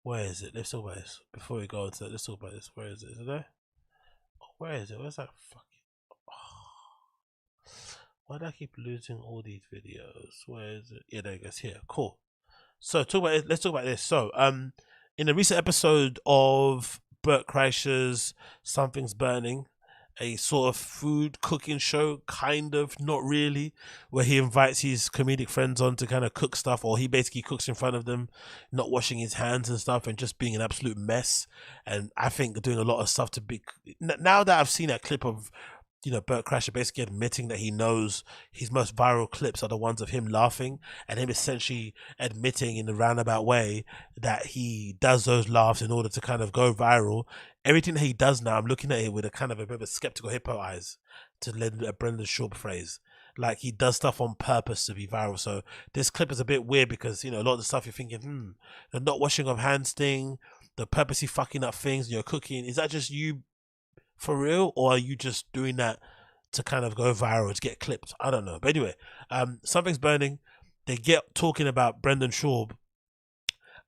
Where is it? Let's talk about this before we go into it. Let's talk about this. Where is it? Is it there? Oh, where is it? Where's that fucking? Oh. Why do I keep losing all these videos? Where is it? Yeah, there it goes. Here, cool. So talk about it. Let's talk about this. So, in a recent episode of Bert Kreischer's Something's Burning, a sort of food cooking show, kind of, not really, where he invites his comedic friends on to kind of cook stuff, or he basically cooks in front of them, not washing his hands and stuff, and just being an absolute mess. And I think doing a lot of stuff to be. Now that I've seen that clip of, Bert Kreischer basically admitting that he knows his most viral clips are the ones of him laughing, and him essentially admitting in a roundabout way that he does those laughs in order to kind of go viral. Everything that he does now, I'm looking at it with a kind of a bit of a skeptical hippo eyes, to lend a Brendan Schaub phrase. Like, he does stuff on purpose to be viral. So this clip is a bit weird because, a lot of the stuff you're thinking, the not washing of hands thing, the purposely fucking up things, and you're cooking, is that just you for real, or are you just doing that to kind of go viral, to get clipped? I don't know. But anyway, Something's Burning. They get talking about Brendan Schaub.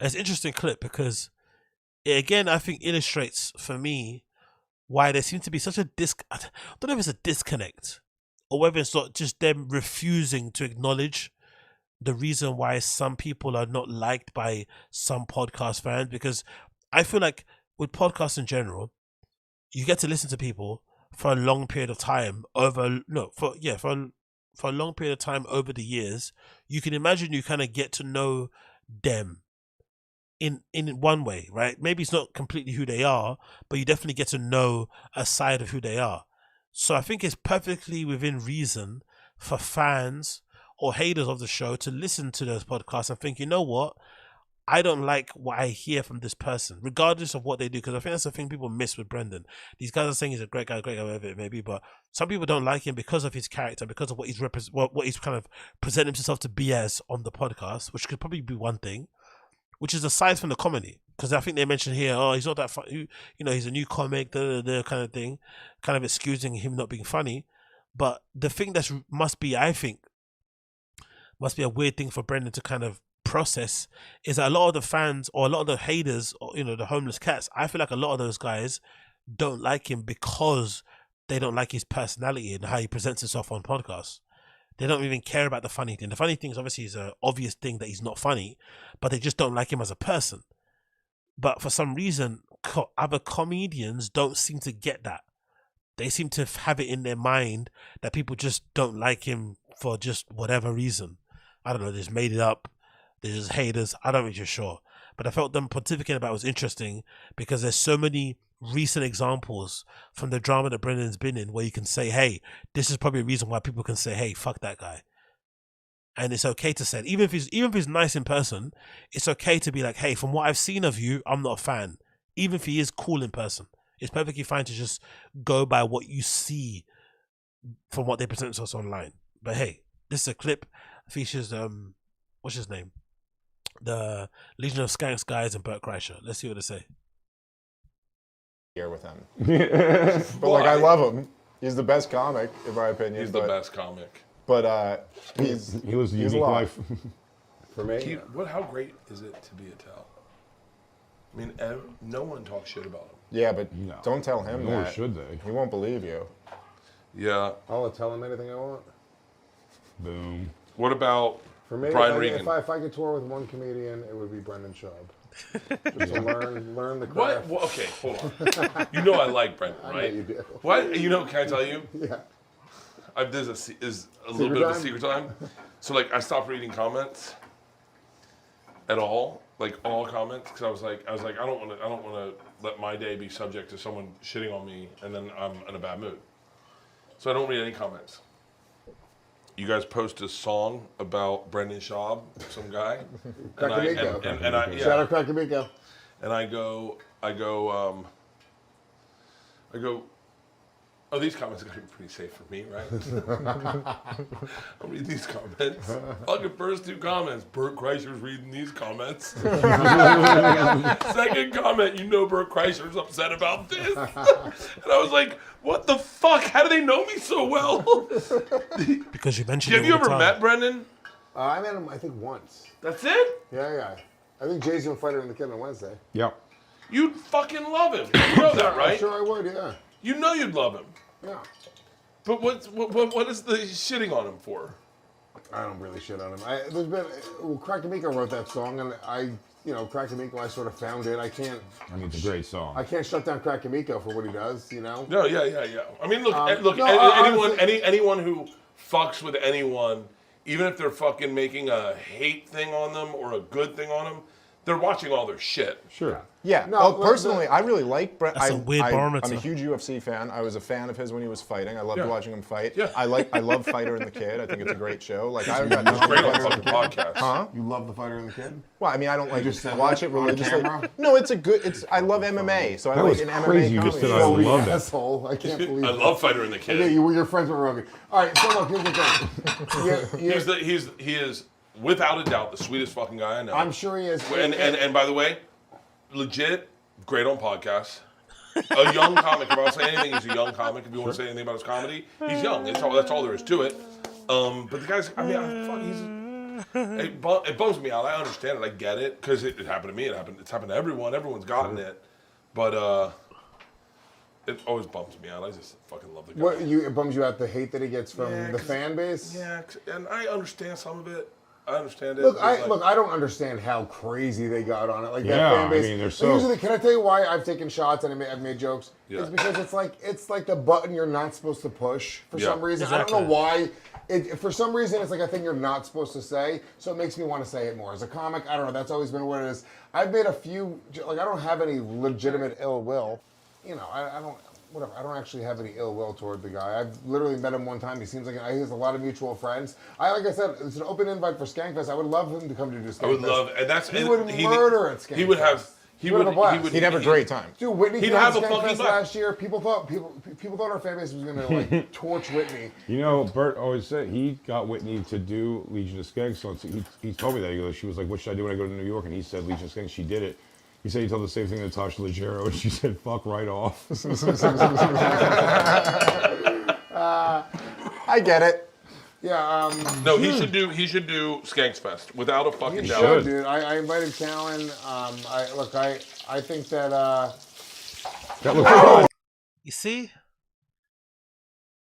It's an interesting clip because it, again, I think illustrates for me why there seems to be such a I don't know if it's a disconnect or whether it's not just them refusing to acknowledge the reason why some people are not liked by some podcast fans. Because I feel like with podcasts in general, you get to listen to people for a long period of time for a long period of time over the years. You can imagine you kind of get to know them in one way, right? Maybe it's not completely who they are, but you definitely get to know a side of who they are. So I think it's perfectly within reason for fans or haters of the show to listen to those podcasts and think, you know what? I don't like what I hear from this person, regardless of what they do, because I think that's the thing people miss with Brendan. These guys are saying he's a great guy, whatever it may be, but some people don't like him because of his character, because of what he's kind of presenting himself to be as on the podcast, which could probably be one thing, which is aside from the comedy. Because I think they mentioned here, he's not that funny, he's a new comic, kind of thing, kind of excusing him not being funny. But the thing that must be a weird thing for Brendan to kind of process is that a lot of the fans or a lot of the haters, or the homeless cats, I feel like a lot of those guys don't like him because they don't like his personality and how he presents himself on podcasts. They don't even care about the funny thing. The funny thing is obviously is an obvious thing that he's not funny, but they just don't like him as a person. But for some reason, other comedians don't seem to get that. They seem to have it in their mind that people just don't like him for just whatever reason. I don't know, they just made it up. They're just haters. I don't really sure. But I felt them pontificating about it was interesting because there's so many recent examples from the drama that Brendan's been in where you can say, hey, this is probably a reason why people can say, hey, fuck that guy. And it's okay to say it. Even if he's nice in person, it's okay to be like, hey, from what I've seen of you, I'm not a fan. Even if he is cool in person, it's perfectly fine to just go by what you see from what they present to us online. But hey, this is a clip, features what's his name? The Legion of Skanks guys and Bert Kreischer. Let's see what they say. Here with him. But like, I love him. He's the best comic, in my opinion. He's the best comic. But he was a unique life. For me. How great is it to be a tell? I mean, no one talks shit about him. Yeah, but don't tell him Nor that. should they. He won't believe you. Yeah. I'll tell him anything I want. Boom. What about For me, Brian Regan? if I could tour with one comedian, it would be Brendan Schaub. Just to learn the craft. What? Well, okay, hold on. You know I like Brendan, right? I know you do. What? Can I tell you? Yeah. This is a little bit of a secret time. So like, I stopped reading comments at all, like all comments, because I was like, I don't want to let my day be subject to someone shitting on me, and then I'm in a bad mood. So I don't read any comments. You guys post a song about Brendan Schaub, some guy. Shout out Crackamico. And I go, oh, these comments are going to be pretty safe for me, right? I'll read these comments. Look at first two comments. Bert Kreischer's reading these comments. Second comment, Bert Kreischer's upset about this. And I was like, what the fuck? How do they know me so well? Because you mentioned Have you ever met Brendan? I met him, I think, once. That's it? Yeah. I think Jay's gonna fight her in the kid on Wednesday. Yep. You'd fucking love him. You know that, right? I'm sure I would, yeah. You know you'd love him. Yeah. But what is the shitting on him for? I don't really shit on him. There's been Crack D'Amico wrote that song, and Crack D'Amico, I sort of found it. I mean, it's a great song. I can't shut down Crack D'Amico for what he does, you know. No, yeah. I mean, look, anyone who fucks with anyone, even if they're fucking making a hate thing on them or a good thing on them, they're watching all their shit. Sure. Yeah. No, Personally, I really like Brent. That's a weird barometer. I'm a huge UFC fan. I was a fan of his when he was fighting. I loved watching him fight. Yeah. I love Fighter and the Kid. I think it's a great show. Like I've got It's great on Fighter fucking podcast. Huh? You love The Fighter and the Kid? Well, I mean, I don't like just said watch that it religiously. on camera? No, it's a good. I love MMA, so I That like was an crazy. MMA You just comedy. said I love it. Asshole. I can't believe I it. love Fighter and the Yeah, Kid. you're friends with Rogan. All right, so look, here's the thing. He is without a doubt the sweetest fucking guy I know. I'm sure he is. And by the way, legit great on podcasts. A young comic. If I want to say anything, he's a young comic. If you want to say anything about his comedy, he's young. That's all there is to it. But the guy's. I mean, it bums me out. I understand it. I get it because it happened to me. It's happened to everyone. Everyone's gotten it. But it always bums me out. I just fucking love the guy. It bums you out the hate that he gets from the fan base? Yeah, and I understand some of it. I understand it. Look, I don't understand how crazy they got on it. Like that Yeah, fan base. I mean, they're so- Usually, can I tell you why I've taken shots and I've made jokes? Yeah. It's because it's like the button you're not supposed to push for some reason. exactly. I don't know why. For some reason, it's like a thing you're not supposed to say, so it makes me want to say it more. As a comic, I don't know. That's always been what it is. I've made a few. Like I don't have any legitimate ill will. You know, I don't. Whatever. I don't actually have any ill will toward the guy. I've literally met him one time. He seems like he has a lot of mutual friends. Like I said, it's an open invite for Skankfest. I would love him to come to do Skankfest. I would love, and that's he would murder at Skankfest. He would have. He would have a blast. He'd have a great time. Dude, Whitney He'd came have to a fucking Skankfest blast. last year. People thought our fan base was gonna like torch Whitney. You know, Bert always said he got Whitney to do Legion of Skanks. So he told me that. She was like, what should I do when I go to New York? And he said Legion of Skanks. She did it. He said he told the same thing to Tasha Leggero, and she said, fuck right off. I get it. Yeah. No, he should do Skanks Fest without a fucking You doubt. should, dude. I invited Callen. I think that. That was You see,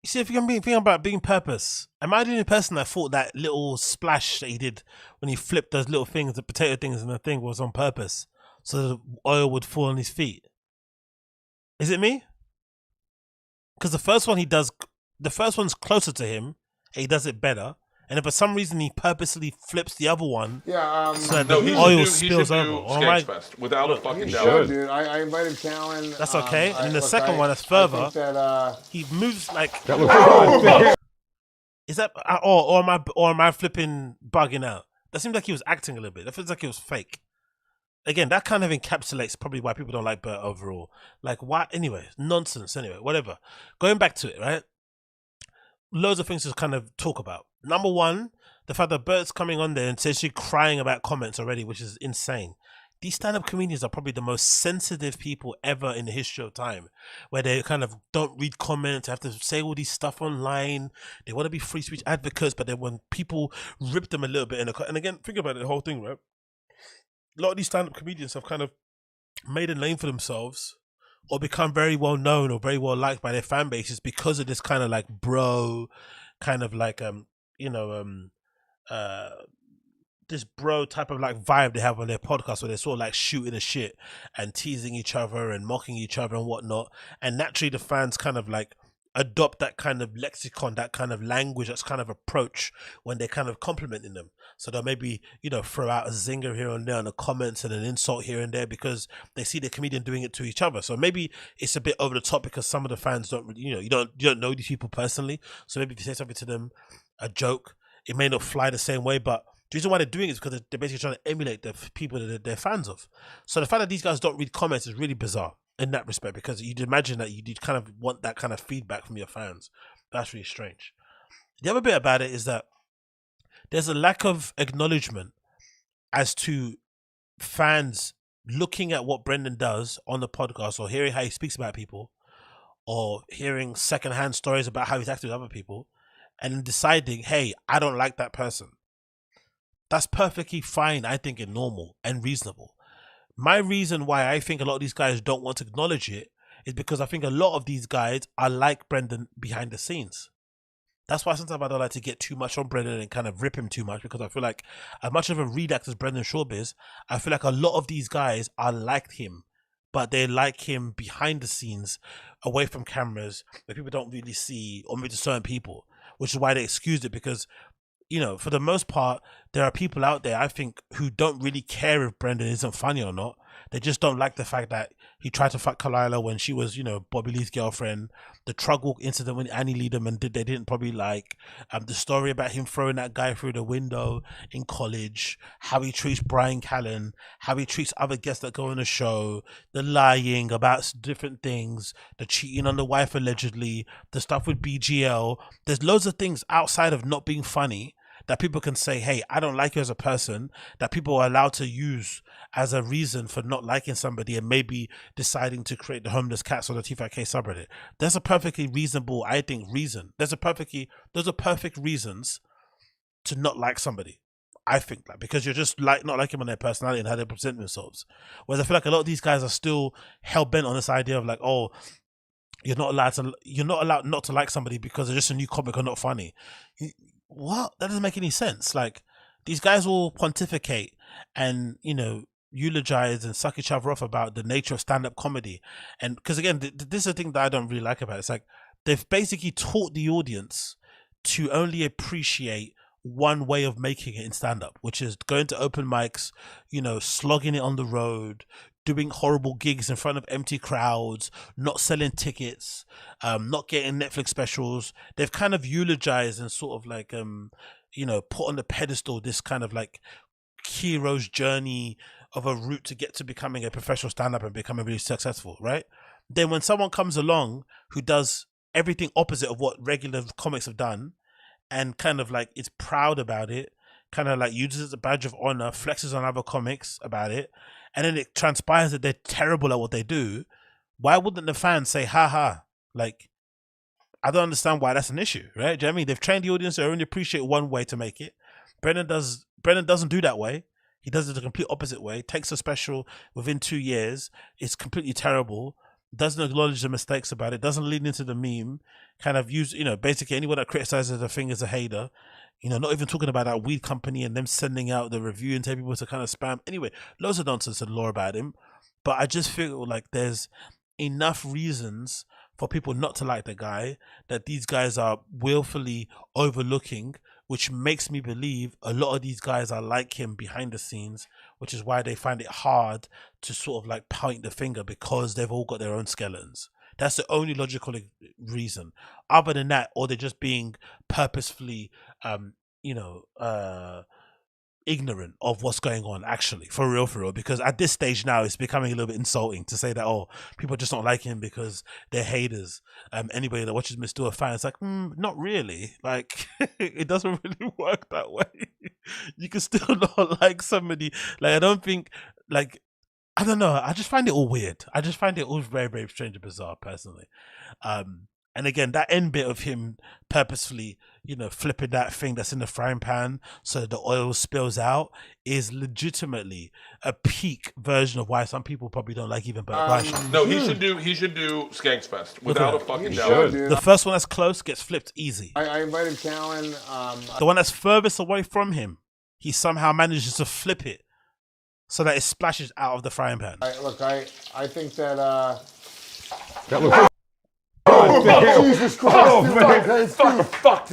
if you're thinking about being purpose, am I the only person that thought that little splash that he did when he flipped those little things, the potato things, and the thing was on purpose, so the oil would fall on his feet? Is it me? Because the first one's closer to him, and he does it better. And if for some reason he purposely flips the other one, Yeah. so that No, the he oil should spills do over. Or am Skanks I- Fest without a fucking You doubt. should, dude. I invited Callen. That's okay. And then the second one that's I further. think that, He moves like. that was Is that or am I flipping bugging out? That seems like he was acting a little bit. That feels like it was fake. Again, that kind of encapsulates probably why people don't like Bert overall. Like why? Anyway, nonsense. Anyway, whatever. Going back to it, right? Loads of things to kind of talk about. Number one, the fact that Bert's coming on there and essentially crying about comments already, which is insane. These stand-up comedians are probably the most sensitive people ever in the history of time, where they kind of don't read comments, have to say all these stuff online. They want to be free speech advocates, but then when people rip them a little bit, and again, think about it, the whole thing, right? A lot of these stand-up comedians have kind of made a name for themselves or become very well known or very well liked by their fan bases because of this kind of like bro, kind of like this bro type of like vibe they have on their podcast, where they're sort of like shooting the shit and teasing each other and mocking each other and whatnot. And naturally the fans kind of like adopt that kind of lexicon, that kind of language, that's kind of approach when they're kind of complimenting them. So they'll maybe, throw out a zinger here and there on the comments and an insult here and there because they see the comedian doing it to each other. So maybe it's a bit over the top because some of the fans don't really, you don't know these people personally. So maybe if you say something to them, a joke, it may not fly the same way, but the reason why they're doing it is because they're basically trying to emulate the people that they're fans of. So the fact that these guys don't read comments is really bizarre in that respect, because you'd imagine that you'd kind of want that kind of feedback from your fans. That's really strange. The other bit about it is that there's a lack of acknowledgement as to fans looking at what Brendan does on the podcast or hearing how he speaks about people or hearing secondhand stories about how he's acted with other people and deciding, hey, I don't like that person. That's perfectly fine, I think, and normal and reasonable. My reason why I think a lot of these guys don't want to acknowledge it is because I think a lot of these guys are like Brendan behind the scenes. That's why sometimes I don't like to get too much on Brendan and kind of rip him too much, because I feel like as much of a redact as Brendan Schaub is, I feel like a lot of these guys are like him, but they like him behind the scenes, away from cameras, that people don't really see, or maybe to certain people, which is why they excused it, because, you know, for the most part, there are people out there, I think, who don't really care if Brendan isn't funny or not. They just don't like the fact that he tried to fuck Kalila when she was, you know, Bobby Lee's girlfriend. The truck walk incident when Annie Lederman they didn't probably like. The story about him throwing that guy through the window in college. How he treats Brian Callen. How he treats other guests that go on the show. The lying about different things. The cheating on the wife allegedly. The stuff with BGL. There's loads of things outside of not being funny that people can say, hey, I don't like you as a person, that people are allowed to use as a reason for not liking somebody and maybe deciding to create the homeless cats or the T5K subreddit. There's a perfectly reasonable, I think, reason. Those are perfect reasons to not like somebody. I think that because you're just like not liking them on their personality and how they present themselves. Whereas I feel like a lot of these guys are still hell bent on this idea of like, oh, you're not allowed not to like somebody because they're just a new comic or not funny. What? That doesn't make any sense. Like, these guys will pontificate and, you know, eulogize and suck each other off about the nature of stand-up comedy. And because again, this is the thing that I don't really like about it. It's like they've basically taught the audience to only appreciate one way of making it in stand-up, which is going to open mics, you know, slogging it on the road, doing horrible gigs in front of empty crowds, not selling tickets, not getting Netflix specials. They've kind of eulogized and sort of like, you know, put on the pedestal this kind of like hero's journey of a route to get to becoming a professional stand-up and becoming really successful, right? Then when someone comes along who does everything opposite of what regular comics have done and kind of like is proud about it, kind of like uses it as a badge of honor, flexes on other comics about it, and then it transpires that they're terrible at what they do, why wouldn't the fans say, haha, like, I don't understand why that's an issue, right? Do you know what I mean? They've trained the audience to only appreciate one way to make it. Brendan doesn't do that way. He does it the complete opposite way. Takes a special within 2 years. It's completely terrible. Doesn't acknowledge the mistakes about it. Doesn't lead into the meme. Kind of use, you know, basically anyone that criticizes the thing is a hater. You know, not even talking about that weed company and them sending out the review and telling people to kind of spam. Anyway, loads of nonsense and lore about him. But I just feel like there's enough reasons for people not to like the guy that these guys are willfully overlooking, which makes me believe a lot of these guys are like him behind the scenes, which is why they find it hard to sort of like point the finger because they've all got their own skeletons. That's the only logical reason. Other than that, or they're just being purposefully, ignorant of what's going on, actually, for real, because at this stage now it's becoming a little bit insulting to say that, oh, people just don't like him because they're haters. Anybody that watches him is still a fan. It's like, not really. Like, it doesn't really work that way. You can still not like somebody. Like, I don't think, like, I don't know, I just find it all weird. I just find it all very, very strange and bizarre, personally. And again, that end bit of him purposefully, you know, flipping that thing that's in the frying pan so the oil spills out is legitimately a peak version of why some people probably don't like even Bert Kreischer. No, he should do Skanks Fest without a fucking doubt. Dude. The first one that's close gets flipped easy. I invited Callen. The one that's furthest away from him, he somehow manages to flip it so that it splashes out of the frying pan. I think that. That looks. Jesus Christ! Fuck.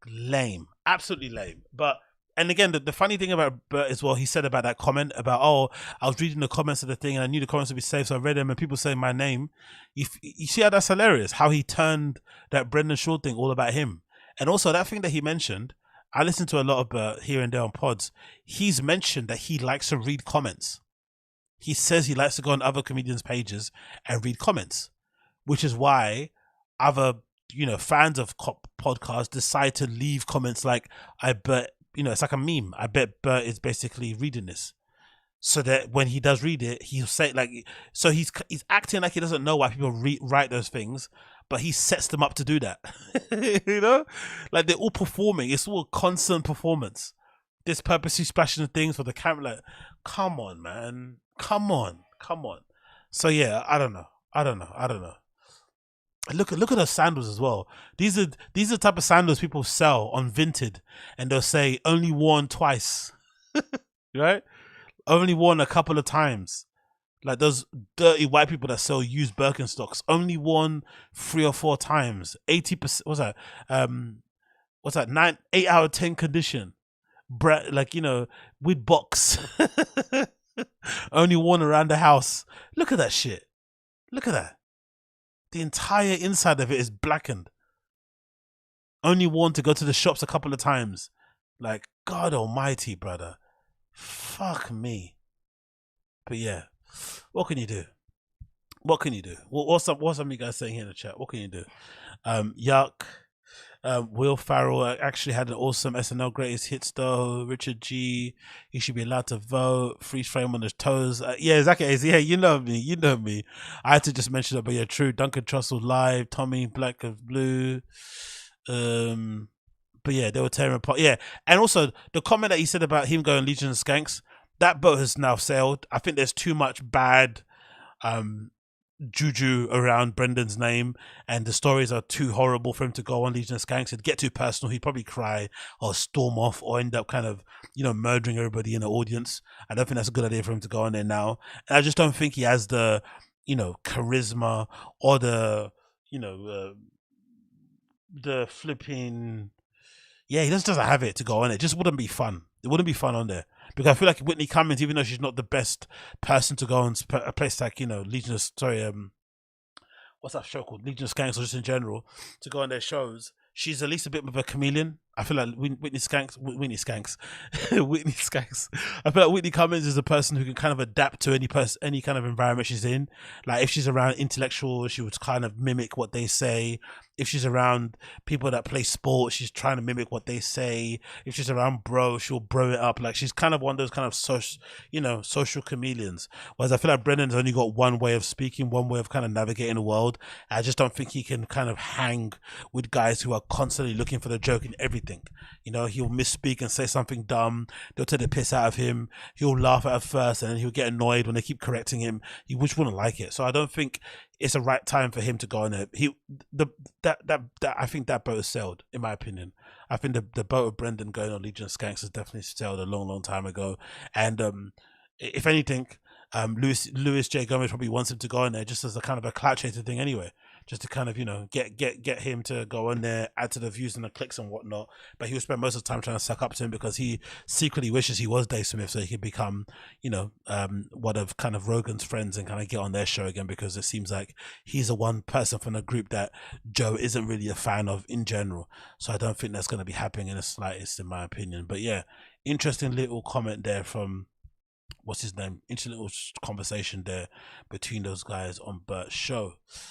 Lame, absolutely lame. But and again, the funny thing about Bert as well, he said about that comment about, oh, I was reading the comments of the thing and I knew the comments would be safe, so I read them and people saying my name. You see how that's hilarious? How he turned that Brendan Schaub thing all about him, and also that thing that he mentioned. I listen to a lot of Bert here and there on pods. He's mentioned that he likes to read comments. He says he likes to go on other comedians' pages and read comments, which is why other, you know, fans of podcasts decide to leave comments like, I bet, you know, it's like a meme. I bet Bert is basically reading this. So that when he does read it, he'll say like, so he's acting like he doesn't know why people write those things, but he sets them up to do that. You know, like they're all performing. It's all a constant performance. This purposely splashing things for the camera. Like, come on, man. Come on. So yeah, I don't know. Look at those sandals as well. These are the type of sandals people sell on Vinted, and they'll say only worn twice, right? Only worn a couple of times. Like those dirty white people that sell used Birkenstocks, only worn 3 or 4 times. 80%. What's that? What's that? 8 out of 10 condition. Like, you know, with box. Only worn around the house. Look at that shit. Look at that. The entire inside of it is blackened. Only worn to go to the shops a couple of times. Like, God almighty, brother. Fuck me. But yeah, what can you do? What's some of you guys saying here in the chat? What can you do? Yuck. Will Farrell actually had an awesome SNL greatest hits though. Richard G, he should be allowed to vote. Freeze frame on his toes. Yeah, exactly. Yeah, you know me. I had to just mention it, but yeah, true. Duncan Trussell live. Tommy Black of Blue. But yeah, they were tearing apart. Yeah, and also the comment that he said about him going Legion of Skanks, that boat has now sailed. I think there's too much bad juju around Brendan's name, and the stories are too horrible for him to go on Legion of Skanks. It'd get too personal. He'd probably cry or storm off or end up kind of, you know, murdering everybody in the audience. I don't think that's a good idea for him to go on there now. And I just don't think he has the, you know, charisma or the, you know, the flipping. Yeah, he just doesn't have it to go on it. It just wouldn't be fun. It wouldn't be fun on there. Because I feel like Whitney Cummings, even though she's not the best person to go on a place like, you know, Legion of, what's that show called? Legion of Skanks, or just in general, to go on their shows, she's at least a bit of a chameleon. I feel like Whitney Skanks. I feel like Whitney Cummings is a person who can kind of adapt to any kind of environment she's in. Like if she's around intellectuals, she would kind of mimic what they say. If she's around people that play sports, she's trying to mimic what they say. If she's around bro, she'll bro it up. Like she's kind of one of those kind of social chameleons. Whereas I feel like Brendan's only got one way of speaking, one way of kind of navigating the world. I just don't think he can kind of hang with guys who are constantly looking for the joke in everything. You know, he'll misspeak and say something dumb. They'll take the piss out of him. He'll laugh at first, and then he'll get annoyed when they keep correcting him. He just wouldn't like it. So I don't think it's the right time for him to go on there. I think that boat has sailed, in my opinion. I think the boat of Brendan going on Legion of Skanks has definitely sailed a long time ago. And if anything, Louis J. Gomez probably wants him to go on there just as a kind of a clout chaser thing anyway. Just to kind of, you know, get him to go on there, add to the views and the clicks and whatnot. But he will spend most of the time trying to suck up to him because he secretly wishes he was Dave Smith so he could become, you know, one of kind of Rogan's friends and kind of get on their show again, because it seems like he's the one person from the group that Joe isn't really a fan of in general. So I don't think that's going to be happening in the slightest, in my opinion. But yeah, interesting little comment there from, what's his name? Interesting little conversation there between those guys on Bert's show.